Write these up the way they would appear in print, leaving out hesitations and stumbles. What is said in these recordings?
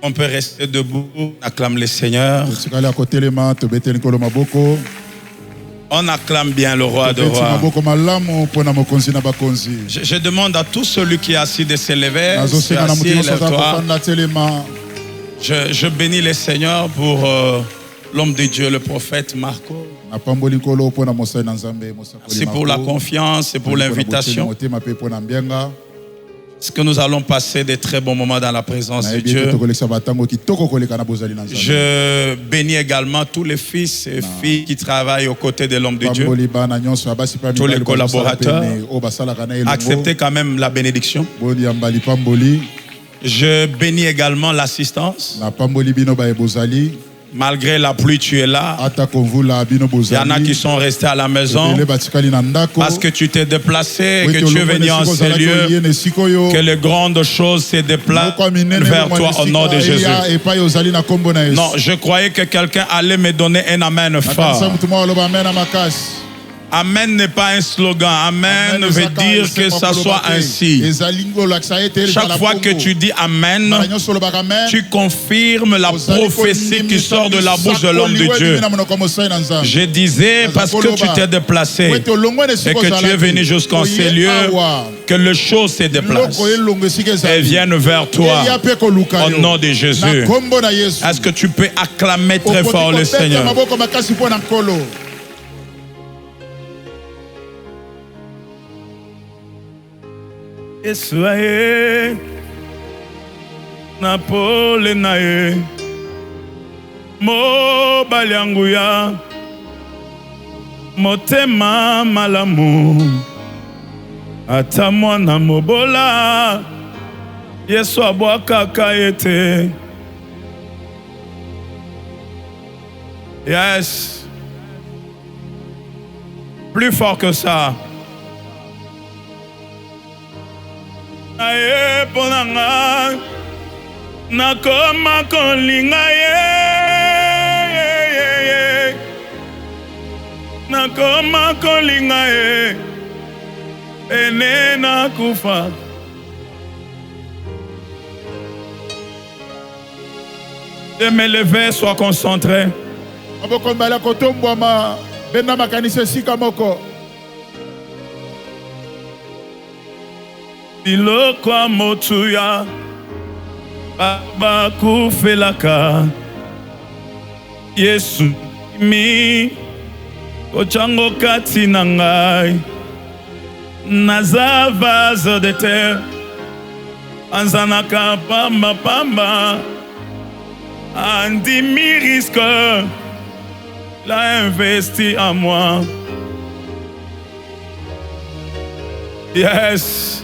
On peut rester debout, acclame le Seigneur. On acclame bien le roi de rois. Je demande à tout celui qui est assis de se lever. Si assis, lève-toi. Je bénis le Seigneur pour l'homme de Dieu, le prophète Marco. Merci pour la confiance et pour l'invitation. Parce que nous allons passer de très bons moments dans la présence de Dieu. Je bénis également tous les fils et filles qui travaillent aux côtés de l'homme de Dieu. Tous les collaborateurs. Acceptez quand même la bénédiction. Je bénis également l'assistance. Malgré la pluie, tu es là. Il y en a qui sont restés à la maison parce que tu t'es déplacé et que tu es venu en ces lieux. Que les grandes choses se déplacent vers toi au nom de Jésus. Non, je croyais que quelqu'un allait me donner un amen fort. Amen n'est pas un slogan. Amen veut dire que ça soit ainsi. Chaque fois que tu dis Amen, tu confirmes la prophétie qui sort de la bouche de l'homme de Dieu. Je disais parce que tu t'es déplacé et que tu es venu jusqu'en ces lieux, que les choses se déplacent et viennent vers toi au nom de Jésus. Est-ce que tu peux acclamer très fort le Seigneur? Yesu aye na pole na ye mobali yangu ya motema malamu ata mwana mobola Yesu abwakaka ye te. Yes, plus fort que ça. Aye ponanga nakoma kolinga ye nakoma kolinga ye ene nakufa. De me lever, sois concentré. Biloko motuya baba kufelaka Yesu mi kochango kati na ngai naza vase de terre anzanaka pamba pamba andimi risque l'a investi en moi. Yes.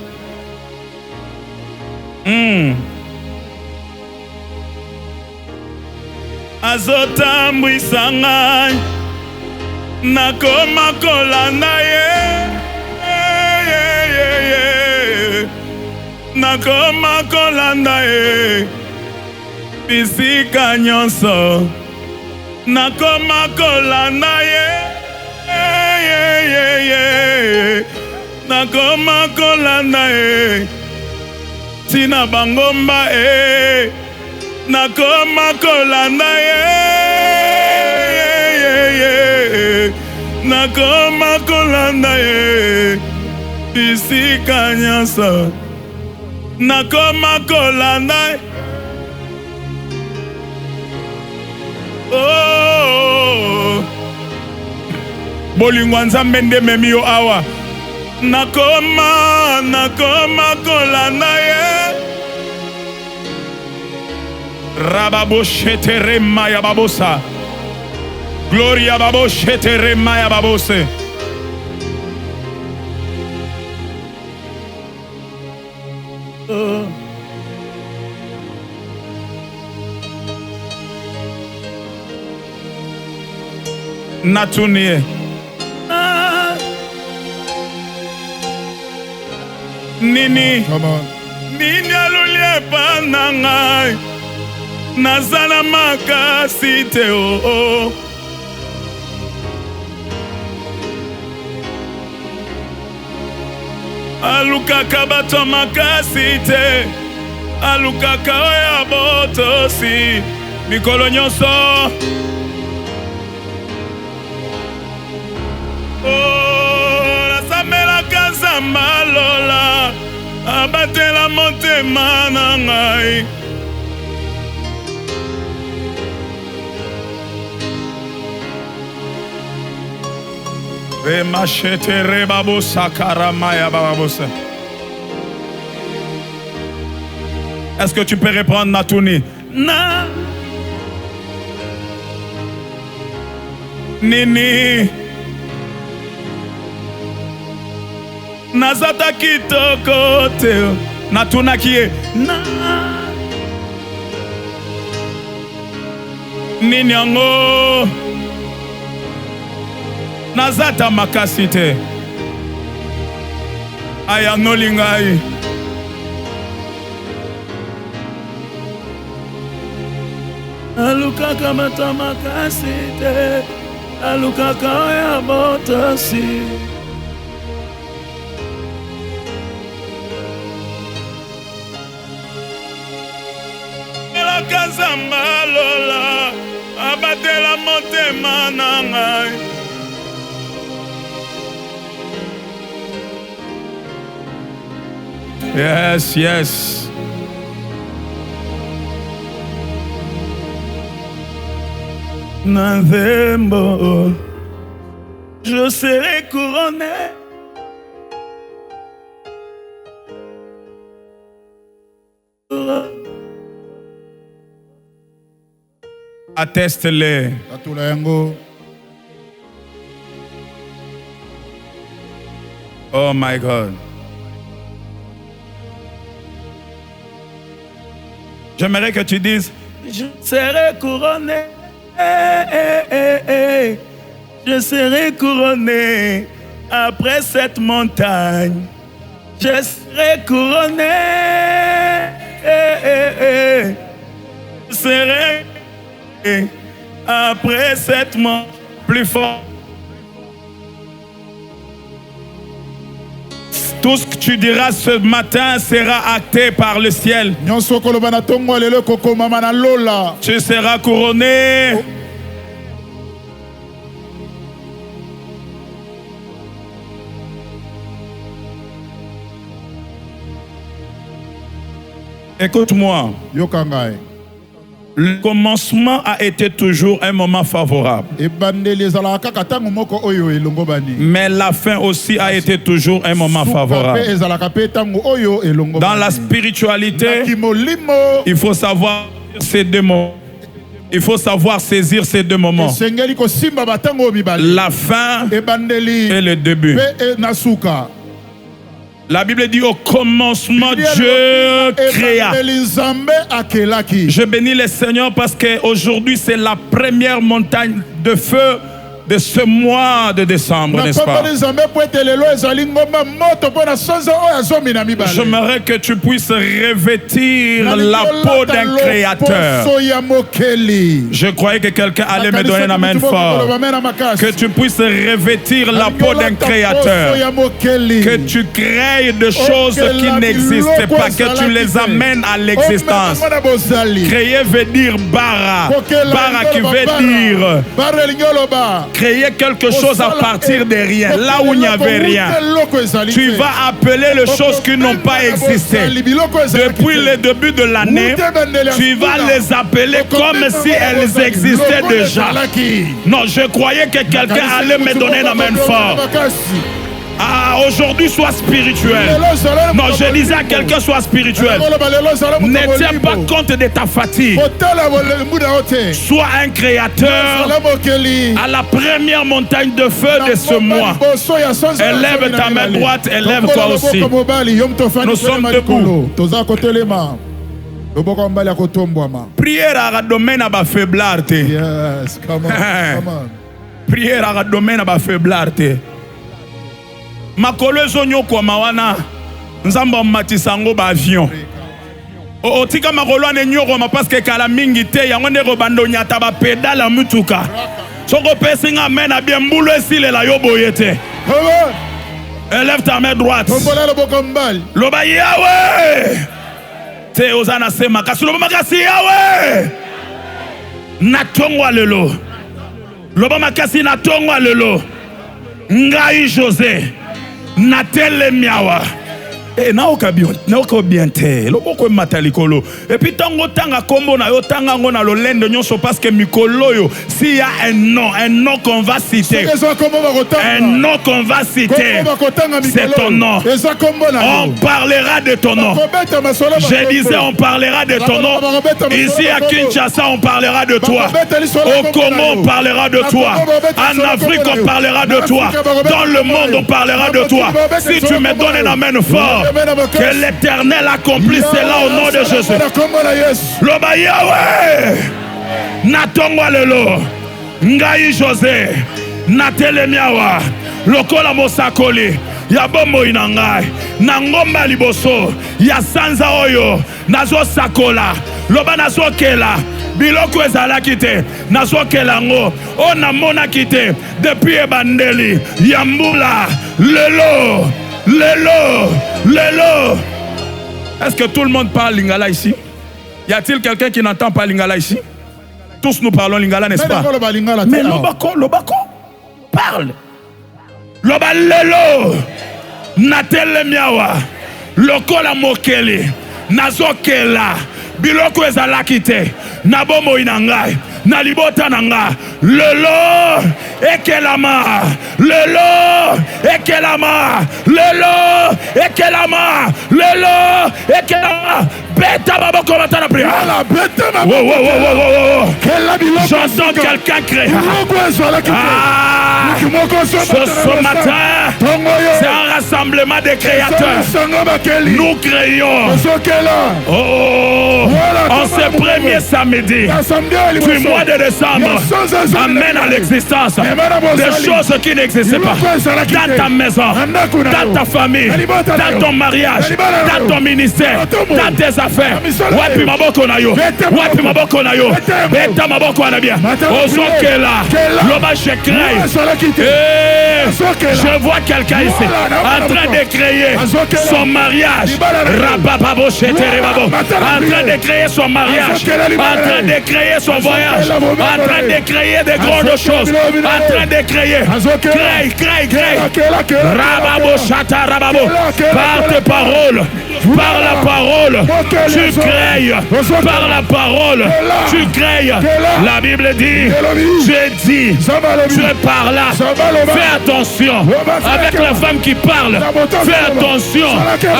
Azotambwisa ngai nakoma kolanda ye nakoma kolanda ye bisika nyonso nakoma kolanda ye nakoma kolanda ye tina bangomba nakoma kolanda ye nakoma kolanda ye bisika nyonso nakoma kolanda ye. Oh, bolingo nzambe nde memi yo awa nakoma kolanda ye. Rababoshete remaya babosa. Gloria baboshete remaya babose. Natunie. Nini. Nini alulie panangai. Nazana makasi te o. Aluka kabato makasi te. alukaka oya botosi mikolo nyonso nasamelaka Nzamba lola abatela motema na ngai Machete rebabosa karamaya bababosa. Est-ce que tu peux répondre Natuni? Na Nini Nazata kitoko te Natuna kie Na Nini yango Nazata makasi te aya nolingai alukaka mata makasi te alukaka ya botosi alaka Nzamba lola abatela motema na ngai Yes, yes. Novembre, je serai couronné. Atteste-le. Oh my God. J'aimerais que tu dises, je serai couronné, je serai couronné après cette montagne. Je serai couronné, je serai après cette montagne plus fort. Tout ce que tu diras ce matin sera acté par le ciel. Tu seras couronné. Écoute-moi. Le commencement a été toujours un moment favorable. Mais la fin aussi a été toujours un moment favorable. Dans la spiritualité, il faut savoir ces deux moments. Il faut savoir saisir ces deux moments. La fin et le début. La Bible dit au commencement Dieu créa. Je bénis le Seigneur parce qu'aujourd'hui c'est la première montagne de feu de ce mois de décembre, n'est-ce pas? J'aimerais que tu puisses revêtir la peau d'un créateur. Je croyais que quelqu'un allait me donner un amen fort. Que tu puisses revêtir la peau d'un créateur. Que tu crées des choses qui n'existent pas. Que tu les amènes à l'existence. Créer veut dire bara. Bara qui veut dire créer quelque chose à partir de rien, là où il n'y avait rien. Tu vas appeler les choses qui n'ont pas existé. Depuis le début de l'année, tu vas les appeler comme si elles existaient déjà. Non, je croyais que quelqu'un allait me donner la main forte. Ah, aujourd'hui, sois spirituel. Non, je disais à quelqu'un, sois spirituel. Ne tiens pas compte de ta fatigue. Sois un créateur à la première montagne de feu de ce mois. Élève ta main droite, élève-toi aussi. Nous sommes debout. Prière à domaine à ma faiblesse. Yes, come on. Prière à domaine à ma faiblesse. Makolo zonyo kwa mawana nzamba matisango ba avion otika makolo ane nyoko ma parce que kala mingi te yango ndeko bando nyata ba pedala mutuka soko pesinga mena bien mbulu esile la yoboyete. Élève ta main droite. Loba Yahweh, te ozana sema kasulo makasi yawe na tongwa lelo loba makasi na tongwa lelo ngai José na telemiawa naoka bien te loboko matalikolo et puis tango tanga kombo na yo tanga ngo na lolendo nyonso parce que mikolo yo s'il y a un nom qu'on va citer un nom qu'on va citer c'est ton nom on parlera de ton nom je disais on parlera de ton nom ici à Kinshasa on parlera de toi au Congo on parlera de toi en Afrique on parlera de toi dans le monde on parlera de toi si tu me donnes un amen fort que l'Éternel accomplisse cela au nom de Jésus. Loba Yahweh natongwa lelo ngai José natelemiawa lokola mosakoli ya bombo inangai na ngomba liboso ya sanza oyo nazo sakola loba nazo kela biloko ezalaki te nazokela ngo o namonaki te depuis ebandeli ya mbula lelo. Est-ce que tout le monde parle lingala ici? Y a-t-il quelqu'un qui n'entend pas lingala ici? Tous nous parlons lingala, n'est-ce pas? Mais lobako parle. Loba lelo natele miawa lokola mokeli nazokela biloko ezalaki te na bomo inangai na libota nanga lelo ekelama beta baboko matana prière. J'entends quelqu'un crier. Ce matin, c'est un rassemblement de créateurs. Nous créons. En ce premier samedi du mois de décembre, amène à l'existence des choses qui n'existaient pas dans ta maison, dans ta famille, dans ton mariage, dans ton ministère, dans tes affaires. Wapi maboko na yo, wapi maboko na yo, beta maboko na bien. Ozokela, loba je crie. Je vois quelqu'un ici en train de créer son mariage. Rabababo sheterebabo. En train de créer son mariage, en train de créer son voyage, en train de créer des grandes choses, en train de créer. Crée. Rababo shata rababo. Par tes paroles, par la parole, tu crées. Par la parole, tu crées. La Bible dit, je dis, tu es par là. Fais attention avec la femme qui parle. Fais attention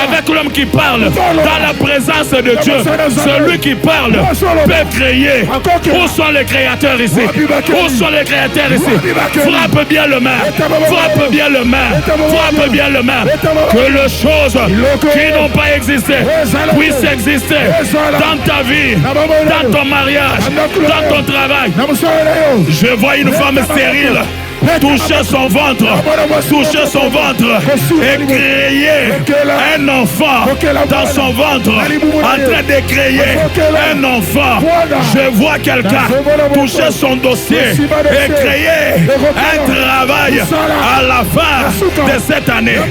avec l'homme qui parle. Dans la présence de Dieu, celui qui parle peut créer. Où sont les créateurs ici? Où sont les créateurs ici? Frappe bien le main. Frappe bien le main. Frappe bien le main. Que les choses qui n'ont pas existé puissent exister dans ta vie, dans ton mariage, dans ton travail. Je vois une femme stérile toucher son ventre et créer un enfant dans son ventre, en train de créer un enfant. Je vois quelqu'un toucher son dossier et créer un travail à la fin de cette année.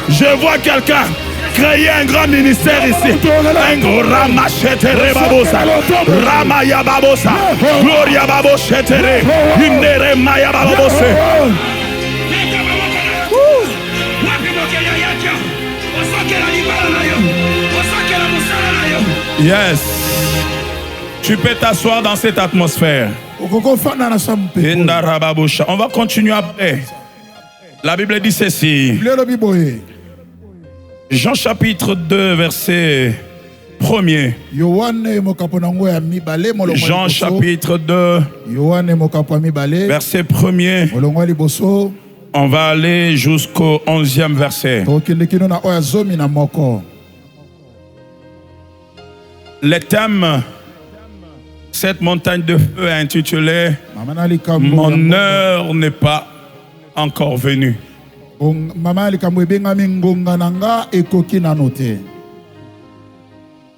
Je vois quelqu'un créer un grand ministère ici. Un gros ramachetere babosa. Ramaya babosa. Gloria babochetere. Indere maya babose. Yes. Tu peux t'asseoir dans cette atmosphère. On va continuer après. La Bible dit ceci. Jean chapitre 2, verset 1er. Jean chapitre 2, verset 1er. On va aller jusqu'au 11e verset. Le thème, cette montagne de feu est intitulé « Mon heure n'est pas encore venue ».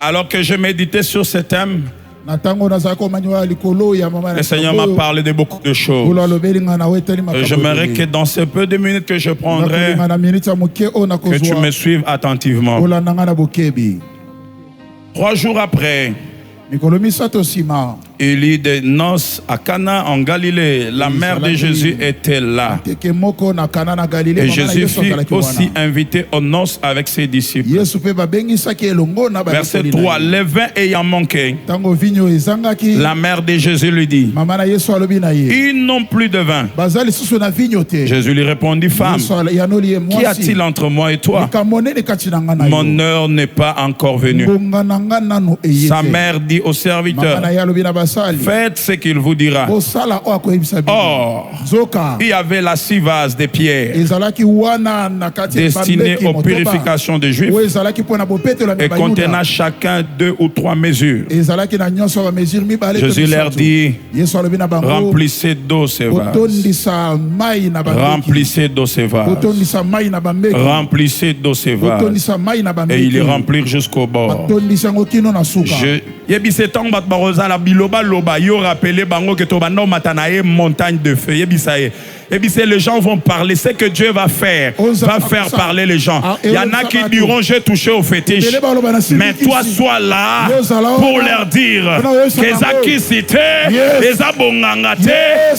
Alors que je méditais sur ce thème, Le Seigneur m'a parlé de beaucoup de choses. J'aimerais que dans ces peu de minutes que je prendrai, que tu me suives attentivement. 3 jours après, il y a des noces à Cana en Galilée. La mère de Jésus était là. Et Jésus fut aussi invité aux noces avec ses disciples. Verset 3. Le vin ayant manqué, la mère de Jésus lui dit, ils n'ont plus de vin. Jésus lui répondit, femme, qu'y a-t-il entre moi et toi? Mon heure n'est pas encore venue. Sa mère dit au serviteur, faites ce qu'il vous dira. Or, il y avait là 6 vases de pierre destinés aux purifications des Juifs et contenant chacun 2 ou 3 mesures. Jésus leur dit, remplissez d'eau ces vases. Remplissez d'eau ces vases. Remplissez d'eau ces vases. Et ils les remplirent jusqu'au bord. Yo rappelé bango que tobanda matanae montagne de feu. Et puis les gens vont parler. C'est que Dieu va faire parler les gens. Il y en a qui diront j'ai touché au fétiche. Mais toi sois là pour leur dire qu'ils a qui cité, ils a bongangate,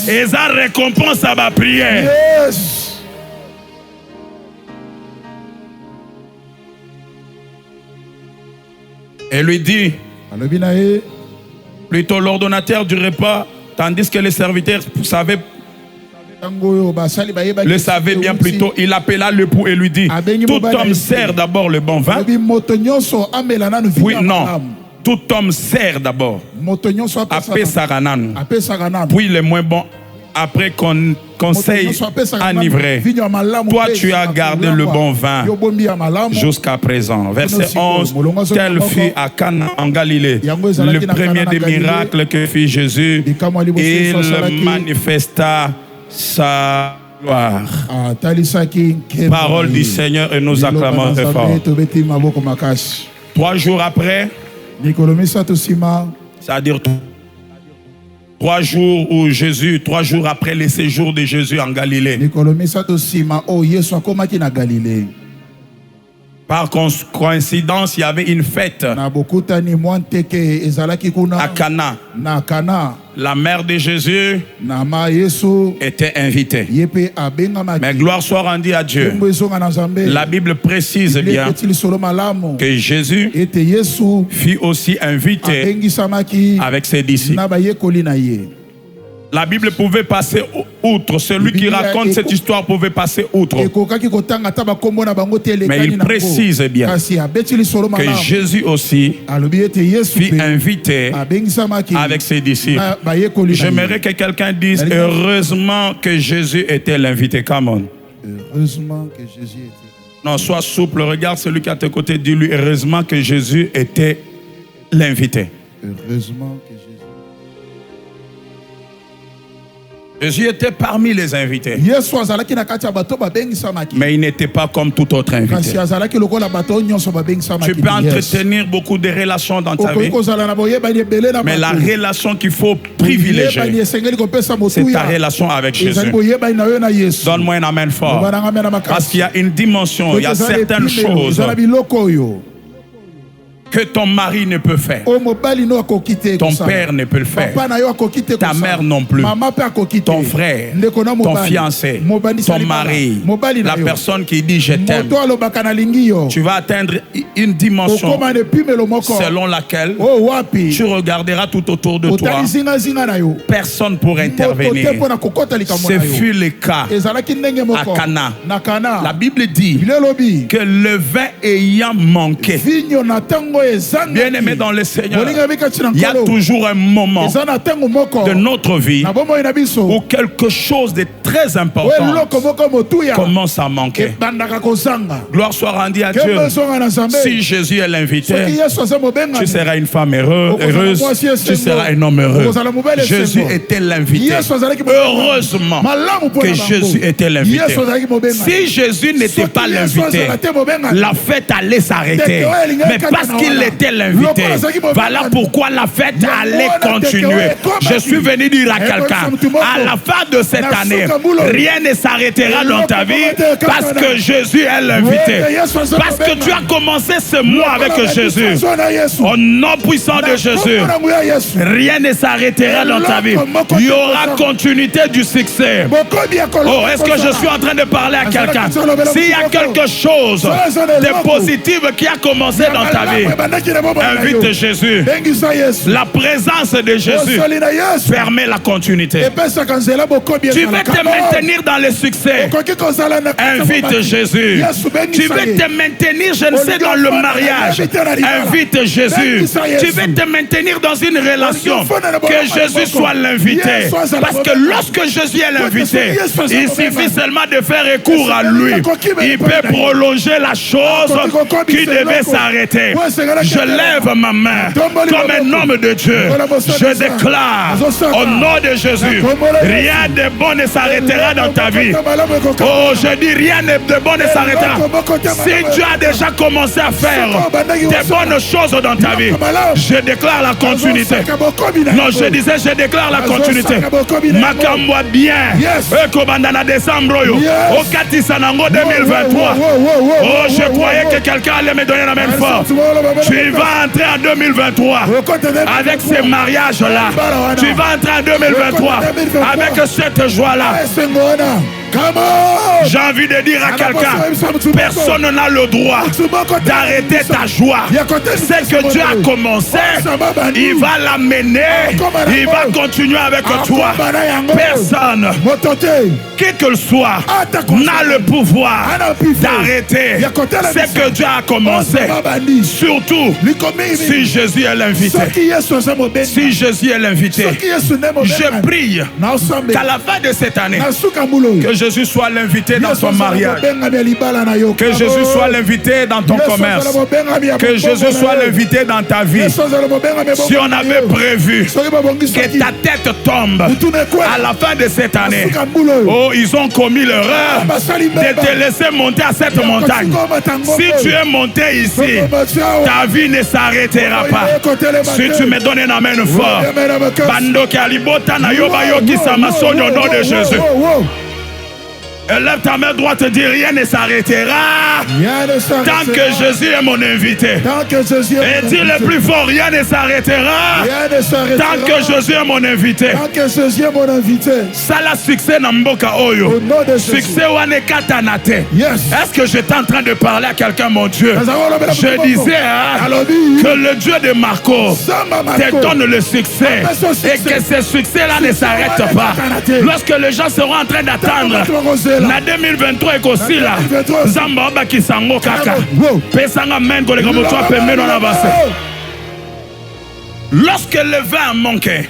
ils a récompense à ma prière. Et lui dit, plutôt l'ordonnateur du repas, tandis que les serviteurs le savaient bien plus tôt, il appela l'époux et lui dit, tout homme sert d'abord le bon vin. Oui, non. Tout homme sert d'abord. Puis le moins bon, après qu'on conseille enivré. Toi, tu as gardé le bon vin jusqu'à présent. Verset 11. Tel fut à Cana en Galilée le premier des miracles que fit Jésus. Il manifesta sa gloire. Parole du Seigneur et nous acclamons très fort. 3 jours après, c'est-à-dire 3 jours après le séjour de Jésus en Galilée. Par coïncidence, il y avait une fête à Cana. La mère de Jésus était invitée. Mais gloire soit rendue à Dieu. La Bible précise bien que Jésus fut aussi invité avec ses disciples. La Bible pouvait passer outre. Celui qui raconte cette histoire pouvait passer outre. Mais il précise bien que Jésus aussi fut invité avec ses disciples. J'aimerais que quelqu'un dise heureusement que Jésus était l'invité. Come on. Heureusement que Jésus était. Non, sois souple. Regarde celui qui est à tes côtés. Dis-lui heureusement que Jésus était l'invité. Heureusement que Jésus. Jésus était parmi les invités. Mais il n'était pas comme tout autre invité. Tu peux entretenir beaucoup de relations dans ta vie. Mais la relation qu'il faut privilégier, c'est ta relation avec Jésus. Donne-moi un amen fort. Parce qu'il y a une dimension, il y a certaines choses que ton mari ne peut faire. Ton père ne peut le faire. Ta mère non plus. Ton frère, ton fiancé, ton mari, la personne qui dit je t'aime. Tu vas atteindre une dimension selon laquelle tu regarderas tout autour de toi. Personne pour intervenir. Ce fut le cas à Cana. La Bible dit que le vin ayant manqué. Bien aimé dans le Seigneur, il y a toujours un moment de notre vie où quelque chose de très important commence à manquer. Gloire soit rendue à Dieu. Si Jésus est l'invité, tu seras une femme heureuse, tu seras un homme heureux. Jésus était l'invité. Heureusement que Jésus était l'invité. Si Jésus n'était pas l'invité, la fête allait s'arrêter. Mais parce qu'il Il était l'invité. Voilà pourquoi la fête allait continuer. Je suis venu dire à quelqu'un, à la fin de cette année, rien ne s'arrêtera dans ta vie parce que Jésus est l'invité. Parce que tu as commencé ce mois avec Jésus. Au nom puissant de Jésus, rien ne s'arrêtera dans ta vie. Il y aura continuité du succès. Oh, est-ce que je suis en train de parler à quelqu'un? S'il y a quelque chose de positif qui a commencé dans ta vie, invite Jésus. La présence de Jésus permet la continuité. Tu veux te maintenir dans le succès, invite Jésus. Tu veux te maintenir, je ne sais, dans le mariage, invite Jésus. Tu veux te maintenir dans une relation, que Jésus soit l'invité. Parce que lorsque Jésus est l'invité, il suffit seulement de faire recours à lui. Il peut prolonger la chose qui devait s'arrêter. Je lève ma main comme un homme de Dieu. Je déclare au nom de Jésus, rien de bon ne s'arrêtera dans ta vie. Oh, je dis rien de bon ne s'arrêtera. Si Dieu a déjà commencé à faire des bonnes choses dans ta vie, je déclare la continuité. Non, je disais, je déclare la continuité. Makamboa bien. Ekobandana décembre. Au Katisanango 2023. Oh, je croyais que quelqu'un allait me donner la même force. Tu vas entrer en 2023 avec ces mariages-là. Tu vas entrer en 2023 avec cette joie-là. J'ai envie de dire à quelqu'un, personne n'a le droit d'arrêter ta joie. Ce que Dieu a commencé, il va l'amener, il va continuer avec toi. Personne, qui que le soit, n'a le pouvoir d'arrêter ce que Dieu a commencé. Surtout si Jésus est l'invité. Si Jésus est l'invité, je prie qu'à la fin de cette année, que Jésus soit l'invité dans ton mariage, que Jésus soit l'invité dans ton commerce, que Jésus soit l'invité dans ta vie. Si on avait prévu que ta tête tombe à la fin de cette année, oh, ils ont commis l'erreur de te laisser monter à cette montagne. Si tu es monté ici, ta vie ne s'arrêtera pas. Si tu me donnes une amène fort, Bando Kalibota Nayoba Yoki Samasoni au nom de Jésus. Lève ta main droite et dis rien ne s'arrêtera tant que Jésus est mon invité. Et dis le plus fort, rien ne s'arrêtera tant que Jésus est mon invité. Ça la succès Namboka Oyo. Succès wane katanate. Est-ce que j'étais en train de parler à quelqu'un, mon Dieu? Je disais que le Dieu de Marco te donne le succès et que ce succès-là ne s'arrête pas. Lorsque les gens seront en train d'attendre na 2023 ekosi la Zamba baki sango kaka pesanga men ko le kamotwa pemeno na base. Lorsque le vin manquait,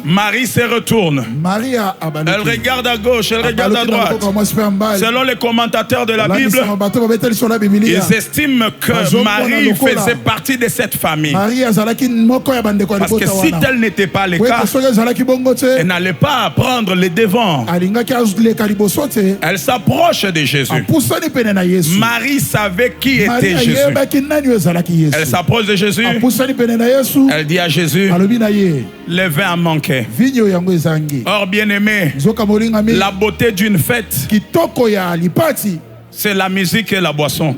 Marie se retourne. Elle regarde à gauche, elle regarde à droite. Selon les commentateurs de la Bible, ils estiment que Marie faisait partie de cette famille. Parce que si tel n'était pas le cas, elle n'allait pas prendre le devant. Elle s'approche de Jésus. Marie savait qui était Jésus. Elle s'approche de Jésus. Elle dit à Jésus, le vin a manqué. Or, bien-aimé, la beauté d'une fête, c'est la musique et la boisson.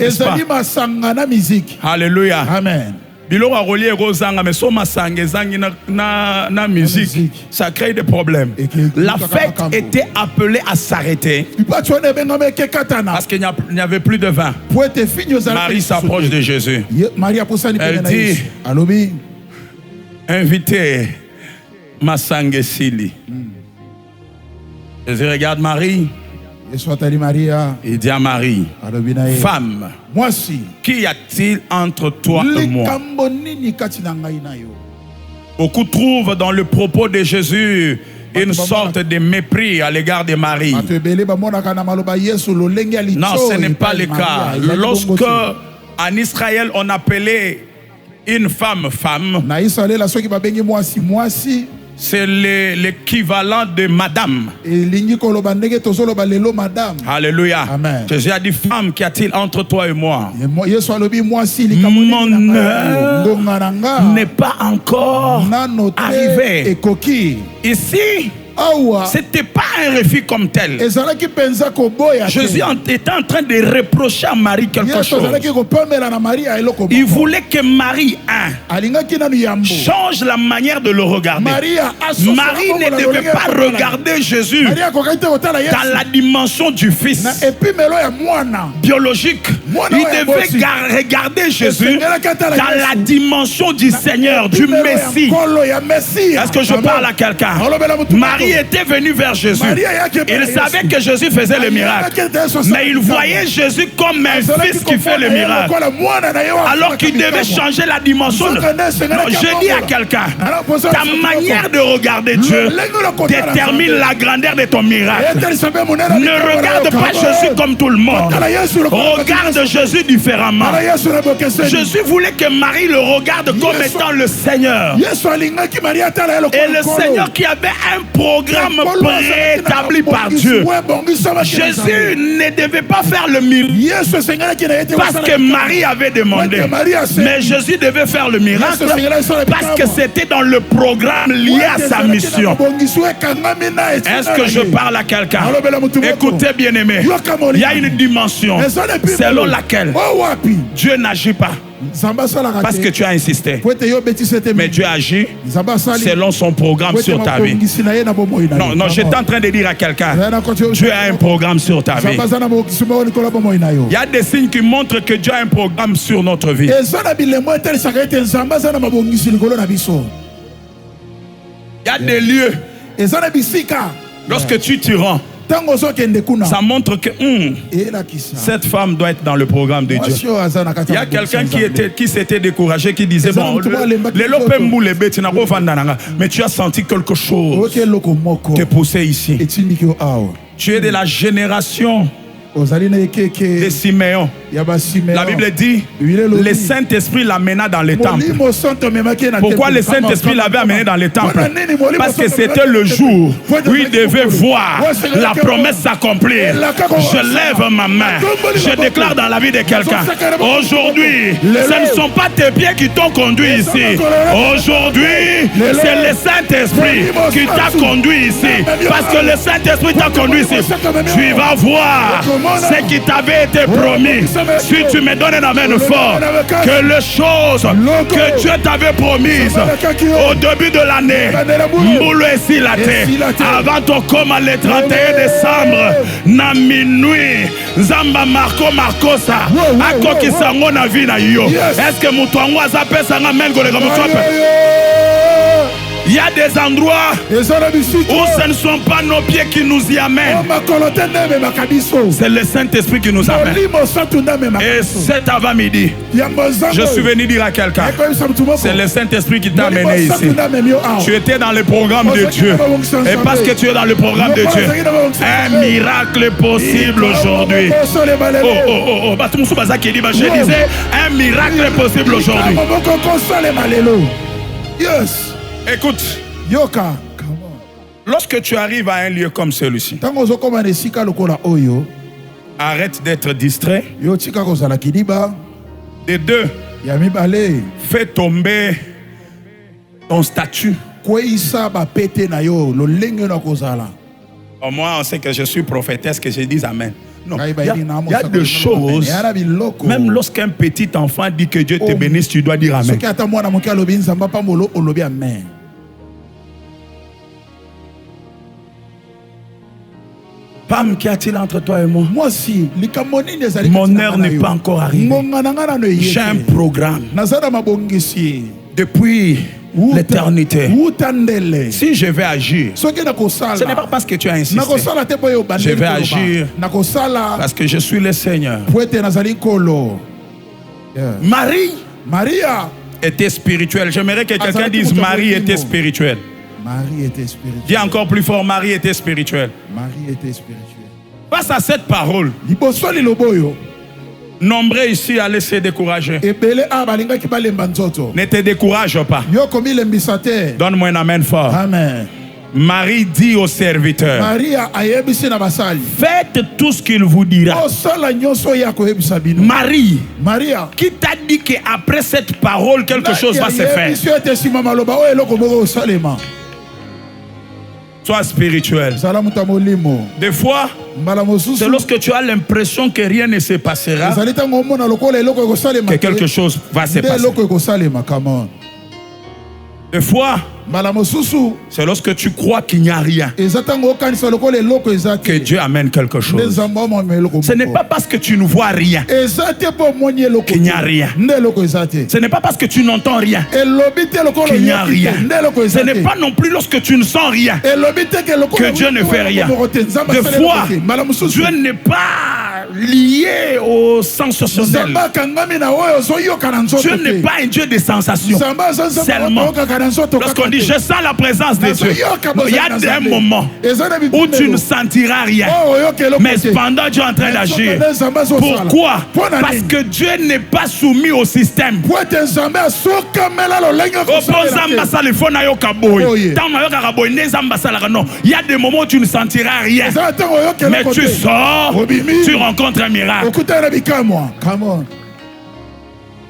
Alléluia. Amen. Bilora relié Rosanga, mais so masanga zangi na musique, ça crée des problèmes. La fête était appelée à s'arrêter parce qu'il n'y avait plus de vin. Marie s'approche de Jésus. Elle dit, invitez Masanga Sili. Jésus regarde Marie. Il dit à Marie, femme, qu'y a-t-il entre toi et moi? Beaucoup trouvent dans le propos de Jésus une sorte de mépris à l'égard de Marie. Non, ce n'est pas le cas. Lorsque en Israël on appelait une femme femme, C'est l'équivalent de madame. Alléluia. Amen. Jésus a dit, femme, qu'y a-t-il entre toi et moi? Mon heure n'est pas encore arrivée. Ici, c'était pas un refus comme tel. Jésus était en train de reprocher à Marie quelque chose. Il voulait que Marie change la manière de le regarder. Marie ne devait pas regarder Jésus dans la dimension du Fils biologique. Il devait regarder Jésus dans la dimension du Seigneur, du Messie. Est-ce que je parle à quelqu'un? Marie était venue vers Jésus. Il savait que Jésus faisait le miracle, mais il voyait Jésus comme un fils qui fait le miracle, alors qu'il devait changer la dimension. Non, je dis à quelqu'un, ta manière de regarder Dieu détermine la grandeur de ton miracle. Ne regarde pas Jésus comme tout le monde. Regarde Jésus différemment. Jésus voulait que Marie le regarde comme étant le Seigneur. Et le Seigneur qui avait un programme préétabli par Dieu. Jésus ne devait pas faire le miracle parce que Marie avait demandé, mais Jésus devait faire le miracle parce que c'était dans le programme lié à sa mission. Est-ce que je parle à quelqu'un? Écoutez, bien-aimé, il y a une dimension selon laquelle Dieu n'agit pas parce que tu as insisté, mais Dieu agit selon son programme sur ta vie. Non, non, j'étais en train de dire à quelqu'un, Dieu a un programme sur ta vie. Il y a des signes qui montrent que Dieu a un programme sur notre vie. Il y a des lieux, lorsque tu t'y rends, ça montre que cette femme doit être dans le programme de Dieu. Il y a quelqu'un qui s'était découragé, qui disait, bon, mais tu as senti quelque chose te pousser ici. Tu es de la génération de Siméon. La Bible dit, le Saint-Esprit l'amena dans les temples. Pourquoi le Saint-Esprit l'avait amené dans les temples? Parce que c'était le jour où il devait voir la promesse s'accomplir. Je lève ma main, je déclare dans la vie de quelqu'un, aujourd'hui, ce ne sont pas tes pieds qui t'ont conduit ici. Aujourd'hui, c'est le Saint-Esprit qui t'a conduit ici. Parce que le Saint-Esprit t'a conduit ici. Tu vas voir ce qui t'avait été promis. Si tu me donnes un amen fort, que les choses que Dieu t'avait promises au début de l'année, moule ici la terre, avant ton coma le 31 décembre, na minuit, Zamba Marcosa, Akoki Sango na vi na yo. Est-ce que Moutouango a zapé Sanga Mengo le Gamotope? Il y a des endroits où ce ne sont pas nos pieds qui nous y amènent. C'est le Saint-Esprit qui nous amène. Et cet avant-midi, je suis venu dire à quelqu'un, c'est le Saint-Esprit qui t'a amené ici. Tu étais dans le programme de Dieu. Et parce que tu es dans le programme de Dieu, un miracle est possible aujourd'hui. Je disais, un miracle est possible aujourd'hui. Yes. Écoute, lorsque tu arrives à un lieu comme celui-ci, arrête d'être distrait. De deux, fais tomber ton statut. Au moins, on sait que je suis prophétesse, que je dis amen. Non, il y a des choses, même lorsqu'un petit enfant dit que Dieu te bénisse, tu dois dire amen. Pam, qu'y a-t-il entre toi et moi? Mon heure n'est pas encore arrivée. J'ai un programme depuis l'éternité. Si je vais agir, ce n'est pas parce que tu as insisté. Je vais agir parce que je suis le Seigneur. Marie était spirituelle. J'aimerais que quelqu'un dise Marie était spirituelle. Marie était spirituelle. Dis encore plus fort, Marie était spirituelle. Marie était spirituelle. Face à cette parole, Nombreux ici allaient se décourager. Ne te décourage pas. Donne-moi un amen fort. Amen. Marie dit au serviteur, faites tout ce qu'il vous dira. Marie, qui t'a dit qu'après cette parole, quelque chose va se faire? Sois spirituel. Des fois, c'est lorsque tu as l'impression que rien ne se passera que quelque chose va se passer. Des fois, c'est lorsque tu crois qu'il n'y a rien que Dieu amène quelque chose. Ce n'est pas parce que tu ne vois rien qu'il n'y a rien. Ce n'est pas parce que tu n'entends rien qu'il n'y a rien. Ce n'est pas non plus lorsque tu ne sens rien que Dieu ne fait rien. Des fois, Dieu n'est pas lié au sensationnel. Dieu n'est pas un Dieu de sensations seulement. Lorsqu'on dit je sens la présence de Dieu, il y a des moments où tu ne sentiras rien, mais cependant Dieu est en train d'agir. Pourquoi? Parce que Dieu n'est pas soumis au système. Il y a des moments où tu ne sentiras rien, mais tu sors, tu rencontres un miracle. Come on.